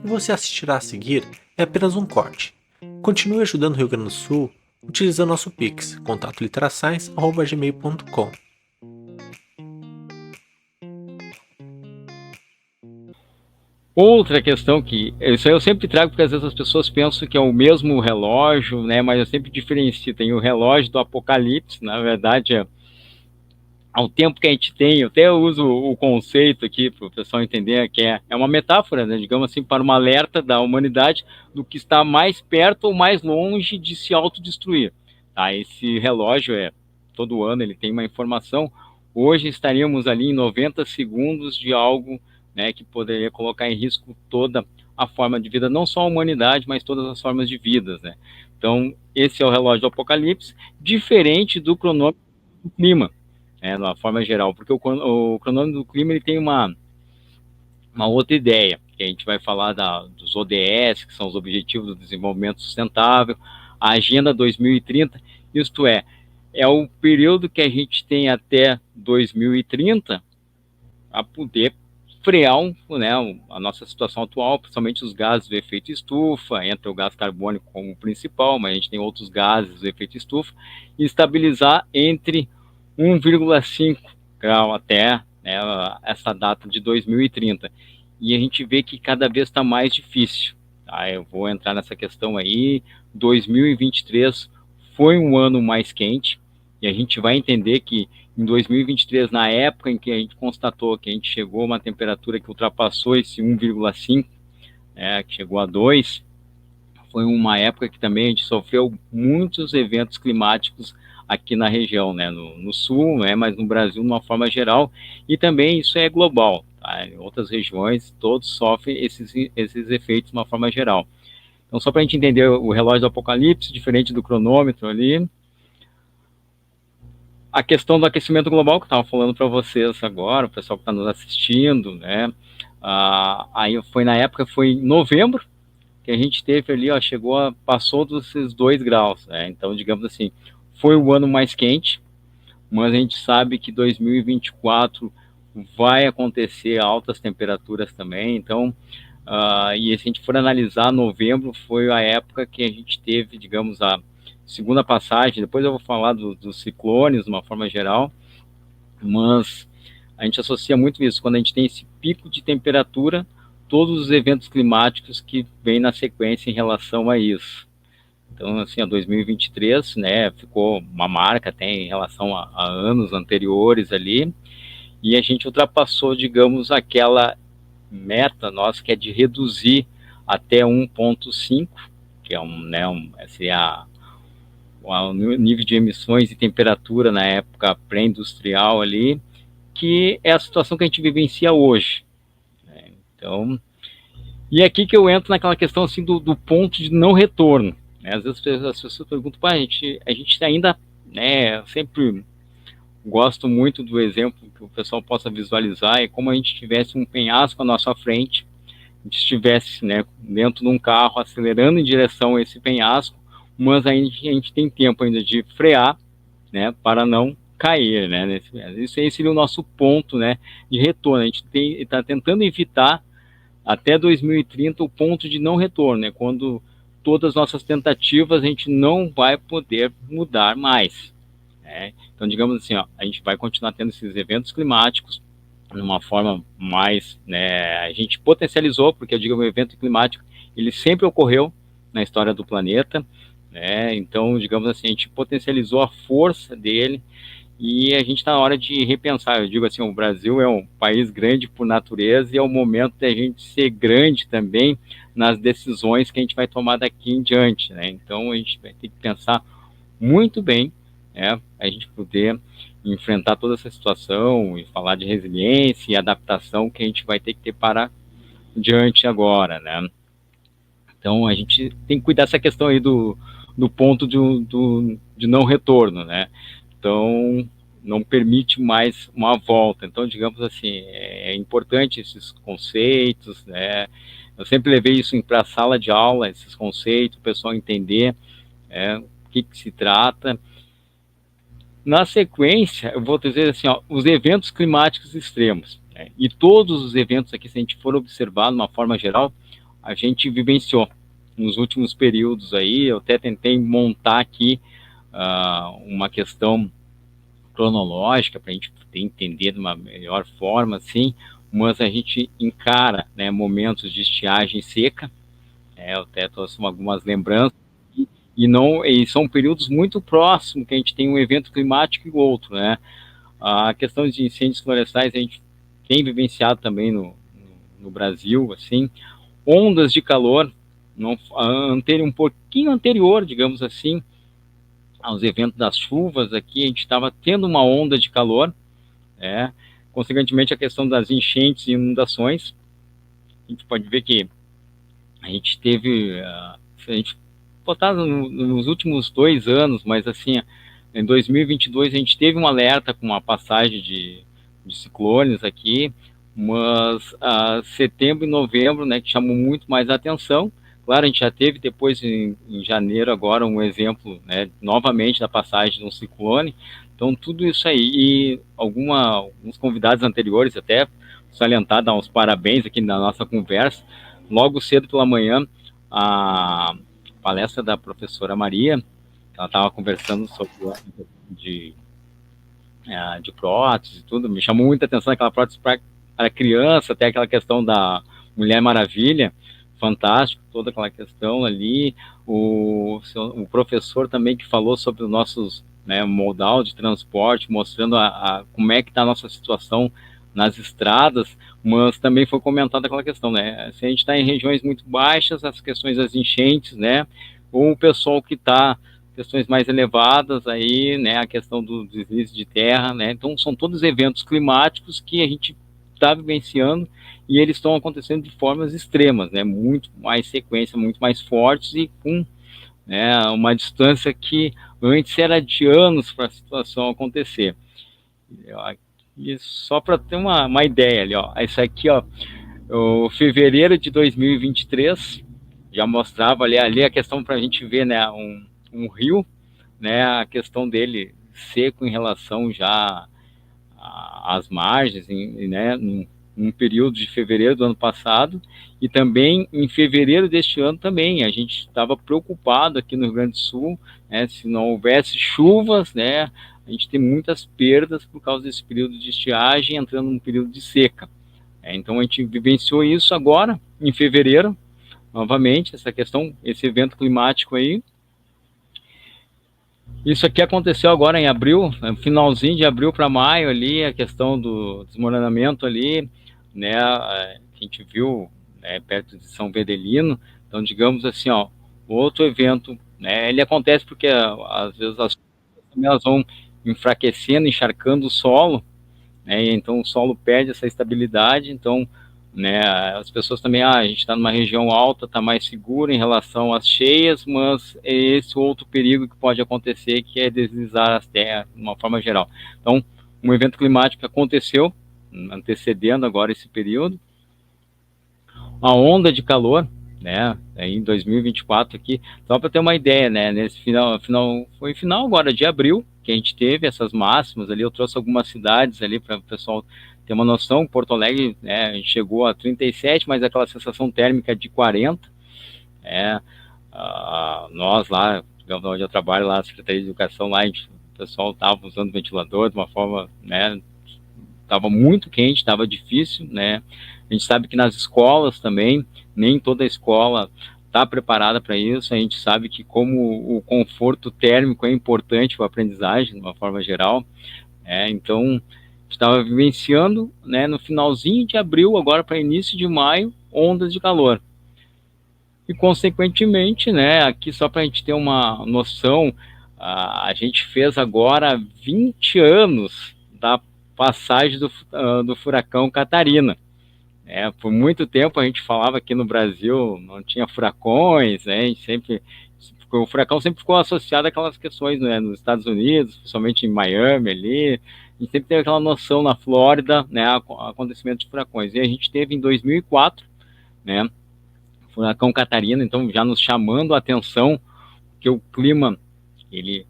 e você assistirá a seguir é apenas um corte. Continue ajudando o Rio Grande do Sul utilizando nosso Pix, contatoliterascience@gmail.com. Outra questão que isso aí eu sempre trago porque às vezes as pessoas pensam que é o mesmo relógio, né? Mas eu sempre diferencio. Tem o relógio do Apocalipse, na verdade ao tempo que a gente tem. Eu até uso o conceito aqui para o pessoal entender que é uma metáfora, né? Digamos assim, para uma alerta da humanidade do que está mais perto ou mais longe de se autodestruir. Tá? Esse relógio todo ano ele tem uma informação. Hoje estaríamos ali em 90 segundos de algo, né, que poderia colocar em risco toda a forma de vida, não só a humanidade, mas todas as formas de vidas, né? Então, esse é o relógio do Apocalipse, diferente do cronômetro do clima, de uma forma geral, porque o cronômetro do clima ele tem uma outra ideia, que a gente vai falar dos ODS, que são os Objetivos do Desenvolvimento Sustentável, a Agenda 2030, isto é o período que a gente tem até 2030 a poder frear a nossa situação atual, principalmente os gases do efeito estufa, entra o gás carbônico como principal, mas a gente tem outros gases do efeito estufa, e estabilizar entre 1,5 grau até, né, essa data de 2030. E a gente vê que cada vez está mais difícil. Tá? Eu vou entrar nessa questão aí. 2023 foi um ano mais quente, e a gente vai entender que em 2023, na época em que a gente constatou que a gente chegou a uma temperatura que ultrapassou esse 1,5, que chegou a 2, foi uma época que também a gente sofreu muitos eventos climáticos aqui na região, né, no sul, né, mas no Brasil de uma forma geral, e também isso é global, tá? Em outras regiões todos sofrem esses efeitos de uma forma geral. Então, só para a gente entender o relógio do Apocalipse, diferente do cronômetro ali, a questão do aquecimento global que eu estava falando para vocês agora, o pessoal que está nos assistindo, né, aí foi na época, foi em novembro, que a gente teve ali, passou desses 2 graus, né? Então, digamos assim, foi o ano mais quente, mas a gente sabe que 2024 vai acontecer altas temperaturas também, então, e se a gente for analisar, novembro foi a época que a gente teve, digamos, a segunda passagem, depois eu vou falar dos ciclones de uma forma geral, mas a gente associa muito isso, quando a gente tem esse pico de temperatura, todos os eventos climáticos que vêm na sequência em relação a isso. Então, assim, a 2023, né, ficou uma marca até em relação a anos anteriores ali, e a gente ultrapassou, digamos, aquela meta nossa que é de reduzir até 1,5, que é o nível de emissões e temperatura na época pré-industrial ali, que é a situação que a gente vivencia hoje. Né? Então, e é aqui que eu entro naquela questão assim do ponto de não retorno. Né? Às vezes as pessoas perguntam, a gente ainda, né, eu sempre gosto muito do exemplo que o pessoal possa visualizar, é como a gente tivesse um penhasco à nossa frente, a gente estivesse, né, dentro de um carro acelerando em direção a esse penhasco, mas a gente tem tempo ainda de frear, né, para não cair, né? Isso aí seria o nosso ponto, né, de retorno. A gente está tentando evitar até 2030 o ponto de não retorno, né, quando todas as nossas tentativas a gente não vai poder mudar mais. Né? Então, digamos assim, a gente vai continuar tendo esses eventos climáticos de uma forma mais, né, a gente potencializou, porque eu digo, o evento climático, ele sempre ocorreu na história do planeta, né? Então, digamos assim, a gente potencializou a força dele e a gente está na hora de repensar. Eu digo assim, o Brasil é um país grande por natureza e é o momento da gente ser grande também nas decisões que a gente vai tomar daqui em diante, né? Então, a gente vai ter que pensar muito bem, né, a gente poder enfrentar toda essa situação e falar de resiliência e adaptação que a gente vai ter que ter para diante agora, né? Então, a gente tem que cuidar dessa questão aí do ponto de não retorno, né? Então, não permite mais uma volta. Então, digamos assim, é importante esses conceitos, né? Eu sempre levei isso para a sala de aula, esses conceitos, o pessoal entender o que se trata. Na sequência, eu vou dizer assim, os eventos climáticos extremos, né? E todos os eventos aqui, se a gente for observar de uma forma geral, a gente vivenciou nos últimos períodos aí. Eu até tentei montar aqui uma questão cronológica para a gente entender de uma melhor forma, assim, mas a gente encara, né, momentos de estiagem seca, eu até trouxe algumas lembranças, e são períodos muito próximos que a gente tem um evento climático e o outro, né? A questão de incêndios florestais a gente tem vivenciado também no Brasil, assim, ondas de calor, um pouquinho anterior, digamos assim, aos eventos das chuvas aqui, a gente estava tendo uma onda de calor, consequentemente a questão das enchentes e inundações, a gente pode ver que a gente teve, se a gente botar nos últimos 2 anos, mas assim, em 2022 a gente teve um alerta com uma passagem de ciclones aqui, mas setembro e novembro, né, que chamou muito mais a atenção. Claro, a gente já teve depois em janeiro agora um exemplo, né, novamente da passagem de um ciclone. Então tudo isso aí, e alguns convidados anteriores até salientar, dar uns parabéns aqui na nossa conversa. Logo cedo pela manhã, a palestra da professora Maria, ela estava conversando sobre de, de prótese e tudo, me chamou muita atenção aquela prótese para criança, até aquela questão da Mulher Maravilha, fantástico, toda aquela questão ali, o professor também que falou sobre os nossos, né, modal de transporte, mostrando como é que está a nossa situação nas estradas, mas também foi comentada aquela questão, né, se a gente está em regiões muito baixas, as questões das enchentes, né, ou o pessoal que está questões mais elevadas aí, né, a questão do deslize de terra, né, então são todos eventos climáticos que a gente está vivenciando e eles estão acontecendo de formas extremas, né, muito mais sequência, muito mais fortes e com, né, uma distância que antes era de anos para a situação acontecer. E só para ter uma ideia ali, ó, isso aqui, ó, o fevereiro de 2023 já mostrava ali a questão para a gente ver, né, um rio, né, a questão dele seco em relação já às margens, né, num período de fevereiro do ano passado, e também em fevereiro deste ano também, a gente estava preocupado aqui no Rio Grande do Sul, né, se não houvesse chuvas, né, a gente tem muitas perdas por causa desse período de estiagem entrando num período de seca. Então a gente vivenciou isso agora, em fevereiro, novamente, essa questão, esse evento climático aí. Isso aqui aconteceu agora em abril, finalzinho de abril para maio ali, a questão do desmoronamento ali, né, que a gente viu, né, perto de São Vedelino. Então, digamos assim, ó, outro evento, né, ele acontece porque às vezes as coisas elas vão enfraquecendo, encharcando o solo, né, então o solo perde essa estabilidade, então, né, as pessoas também, a gente está numa região alta, está mais seguro em relação às cheias, mas é esse outro perigo que pode acontecer, que é deslizar as terras de uma forma geral. Então, um evento climático aconteceu, antecedendo agora esse período, a onda de calor, né, em 2024 aqui, só para ter uma ideia, né, nesse foi final agora de abril, que a gente teve essas máximas ali, eu trouxe algumas cidades ali para o pessoal ter uma noção. Porto Alegre, né, a gente chegou a 37, mas aquela sensação térmica de 40, nós lá, digamos, onde eu trabalho lá, a Secretaria de Educação lá, o pessoal estava usando ventilador de uma forma, né, estava muito quente, estava difícil, né, a gente sabe que nas escolas também, nem toda escola está preparada para isso. A gente sabe que como o conforto térmico é importante para a aprendizagem, de uma forma geral, então estava vivenciando, né, no finalzinho de abril, agora para início de maio, ondas de calor. E consequentemente, né, aqui só para a gente ter uma noção, a gente fez agora 20 anos da passagem do furacão Catarina. Por muito tempo a gente falava aqui no Brasil não tinha furacões, né? A gente o furacão sempre ficou associado àquelas questões, né, nos Estados Unidos, principalmente em Miami ali. A gente sempre teve aquela noção na Flórida, né, acontecimento de furacões. E a gente teve em 2004, né, furacão Catarina, então já nos chamando a atenção que o clima ele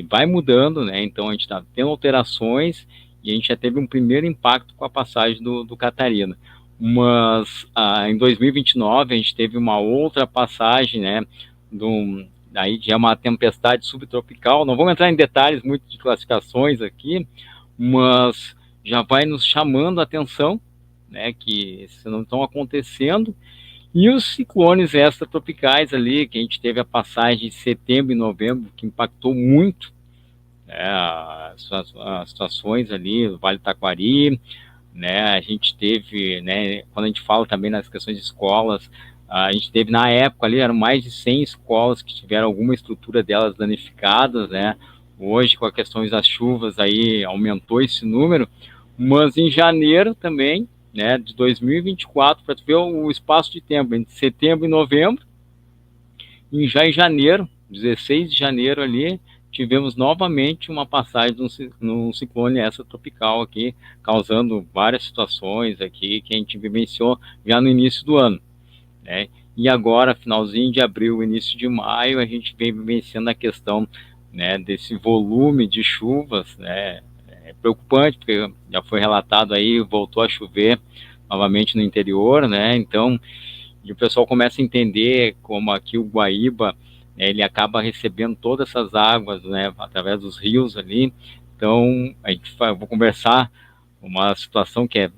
vai mudando, né? Então a gente está tendo alterações e a gente já teve um primeiro impacto com a passagem do Catarina. mas em 2029 a gente teve uma outra passagem, né, daí já é uma tempestade subtropical. Não vamos entrar em detalhes muito de classificações aqui, mas já vai nos chamando a atenção, né, que isso não estão acontecendo. E os ciclones extratropicais ali, que a gente teve a passagem de setembro e novembro, que impactou muito, né, as situações ali, o Vale do Taquari, né, a gente teve, né, quando a gente fala também nas questões de escolas, a gente teve na época ali, eram mais de 100 escolas que tiveram alguma estrutura delas danificadas, né, hoje com as questões das chuvas aí aumentou esse número, mas em janeiro também, né, de 2024, para tu ver o espaço de tempo entre setembro e novembro, e já em janeiro, 16 de janeiro ali, tivemos novamente uma passagem num ciclone extratropical aqui, causando várias situações aqui que a gente vivenciou já no início do ano, né? E agora, finalzinho de abril, início de maio, a gente vem vivenciando a questão, né, desse volume de chuvas, né? É preocupante, porque já foi relatado aí, voltou a chover novamente no interior, né? Então, e o pessoal começa a entender como aqui o Guaíba, né, ele acaba recebendo todas essas águas, né, através dos rios ali. Então, vou conversar uma situação que é